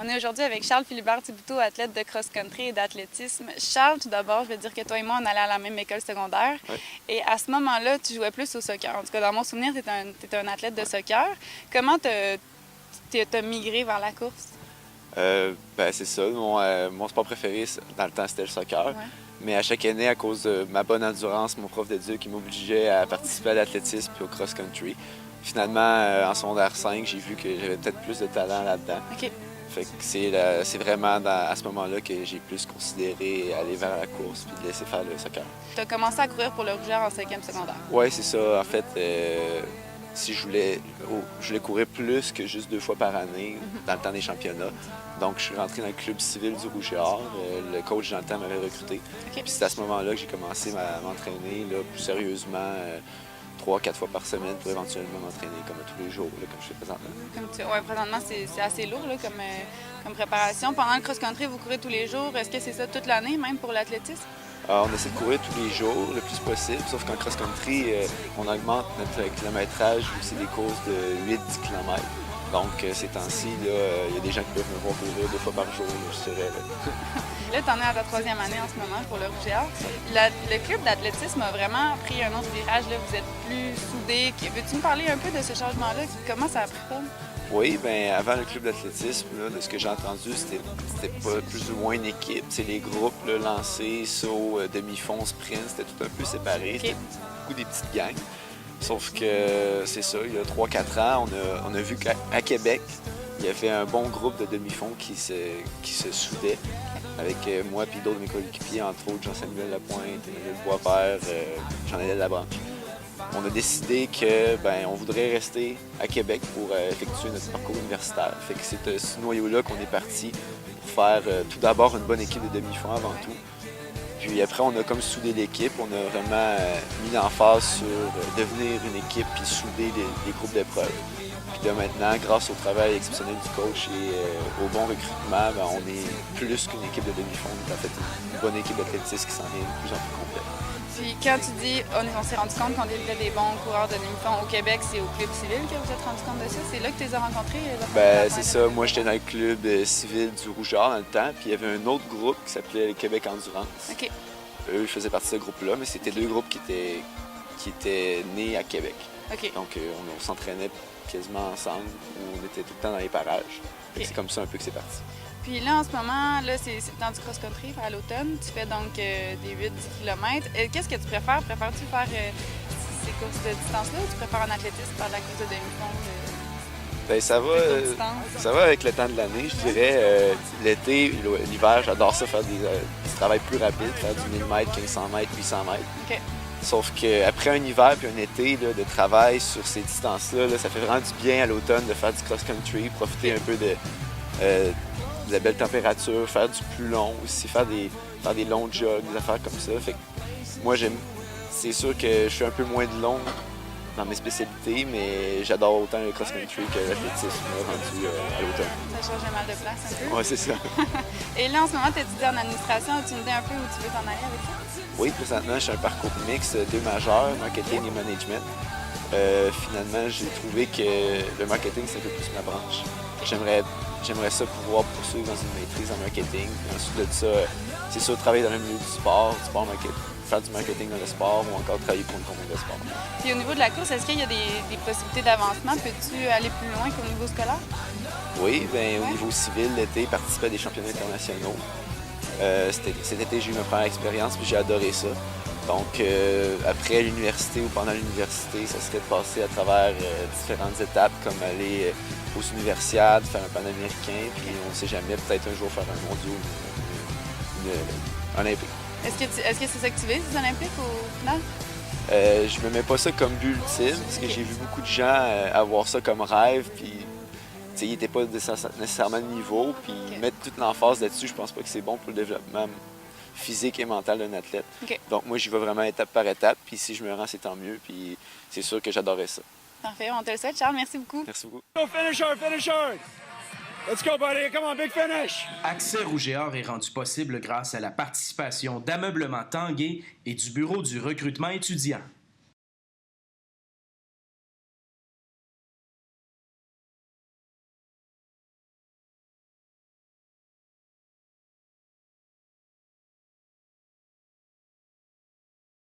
On est aujourd'hui avec Charles Philibert Thibouteau, athlète de cross-country et d'athlétisme. Charles, tout d'abord, je veux dire que toi et moi, on allait à la même école secondaire. Ouais. Et à ce moment-là, tu jouais plus au soccer. En tout cas, dans mon souvenir, tu étais un athlète de soccer. Comment t'as migré vers la course? C'est ça. Mon sport préféré, dans le temps, c'était le soccer. Ouais. Mais à chaque année, à cause de ma bonne endurance, mon prof d'éduc m'obligeait à participer à l'athlétisme et au cross-country. Finalement, en secondaire 5, j'ai vu que j'avais peut-être plus de talent là-dedans. OK. Fait que c'est vraiment à ce moment-là que j'ai plus considéré aller vers la course puis de laisser faire le soccer. Tu as commencé à courir pour le Rougeur en 5e secondaire. Oui, c'est ça. En fait, si je voulais courir plus que juste 2 fois par année dans le temps des championnats. Donc, je suis rentré dans le club civil du Rouge-et-Or. Le coach dans le temps m'avait recruté. OK. Puis c'est à ce moment-là que j'ai commencé à m'entraîner là, plus sérieusement 3-4 fois par semaine pour éventuellement m'entraîner comme tous les jours, là, comme je fais présentement. Ouais, présentement, c'est assez lourd là, comme préparation. Pendant le cross-country, vous courez tous les jours. Est-ce que c'est ça toute l'année, même pour l'athlétisme? On essaie de courir tous les jours, le plus possible, sauf qu'en cross-country, on augmente notre kilométrage aussi des courses de 8-10 km. Donc, ces temps-ci, il y a des gens qui peuvent me voir courir 2 fois par jour, là, je dirais. Là, tu en es à ta 3e année en ce moment pour le Rouge-et-Or. Le club d'athlétisme a vraiment pris un autre virage. Là. Vous êtes plus soudés. Veux-tu me parler un peu de ce changement-là? Comment ça a pris forme? Oui, bien, avant le club d'athlétisme, là, de ce que j'ai entendu, c'était pas plus ou moins une équipe. C'est les groupes, là, lancers, sauts, demi-fond, sprint, c'était tout un peu séparé. OK. C'était beaucoup des petites gangs. Sauf que c'est ça, il y a 3-4 ans, on a vu qu'à Québec, il y avait un bon groupe de demi-fond qui se soudait avec moi et d'autres de mes coéquipiers, entre autres Jean-Samuel Lapointe, Emmanuel Boisvert, Jean-Hélène Labranche. On a décidé que on voudrait rester à Québec pour effectuer notre parcours universitaire. Fait que c'est ce noyau-là qu'on est parti pour faire tout d'abord une bonne équipe de demi-fond avant tout. Puis après, on a comme soudé l'équipe. On a vraiment mis l'emphase sur devenir une équipe puis souder des groupes d'épreuves. Puis là maintenant, grâce au travail exceptionnel du coach et au bon recrutement, on est plus qu'une équipe de demi-fond. On a fait une bonne équipe d'athlétisme qui s'en est de plus en plus complète. Puis quand tu dis on s'est rendu compte qu'on était des bons coureurs de demi-fond au Québec, c'est au club civil que vous êtes rendu compte de ça? C'est là que tu les as rencontrés? C'est ça. Moi, j'étais dans le club civil du Rouge-et-Or dans le temps. Puis il y avait un autre groupe qui s'appelait le Québec Endurance. OK. Eux, je faisais partie de ce groupe-là, mais c'était 2 groupes qui étaient nés à Québec. OK. Donc, on s'entraînait quasiment ensemble. On était tout le temps dans les parages. OK. C'est comme ça un peu que c'est parti. Puis là, en ce moment, là, c'est dans du cross-country à l'automne. Tu fais donc des 8-10 km. Qu'est-ce que tu préfères? Préfères-tu faire ces courses de distance-là ou tu préfères en athlétisme faire de la course de demi-fond? Ça va avec le temps de l'année, je dirais. L'été, l'hiver, j'adore ça, faire du travail plus rapide, faire du 1000 mètres, 1500 mètres, 800 mètres. OK. Sauf qu'après un hiver puis un été là, de travail sur ces distances-là, ça fait vraiment du bien à l'automne de faire du cross-country, profiter un peu de la belle température, faire du plus long aussi, faire des longs jogs, des affaires comme ça. Fait que moi, c'est sûr que je suis un peu moins de long dans mes spécialités, mais j'adore autant le cross-country que l'athlétisme rendu à l'automne. Ça change mal de place un peu? Oui, c'est ça. Et là, en ce moment, tu étudies en administration. As-tu une idée un peu où tu veux t'en aller avec ça? Oui, présentement, je suis un parcours mix, 2 majeurs, marketing et management. Finalement, j'ai trouvé que le marketing, c'est un peu plus ma branche. J'aimerais ça pouvoir poursuivre dans une maîtrise en marketing. Et ensuite de ça, c'est sûr, travailler dans le milieu du sport marketing, faire du marketing dans le sport ou encore travailler pour une compagnie de sport. Puis au niveau de la course, est-ce qu'il y a des possibilités d'avancement? Peux-tu aller plus loin qu'au niveau scolaire? Oui, au niveau civil, l'été, participer à des championnats internationaux. Cet été, j'ai eu ma première expérience puis j'ai adoré ça. Donc, après l'université ou pendant l'université, ça serait de passer à travers différentes étapes comme aller aux universiades, faire un panaméricain, puis on ne sait jamais, peut-être un jour faire un mondial ou une olympique. Est-ce que c'est ça que tu vises, les Olympiques, au final? Je me mets pas ça comme but ultime, parce que j'ai vu beaucoup de gens avoir ça comme rêve, puis ils n'étaient pas nécessairement de niveau, puis mettre toute l'emphase là-dessus, je pense pas que c'est bon pour le développement physique et mental d'un athlète. OK. Donc moi, j'y vais vraiment étape par étape, puis si je me rends, c'est tant mieux, puis c'est sûr que j'adorais ça. Parfait, on te le souhaite, Charles. Merci beaucoup. Merci beaucoup. Go finisher! Let's go, buddy! Come on, big finish! Accès Rouge-et-Or est rendu possible grâce à la participation d'Ameublement Tanguay et du Bureau du recrutement étudiant.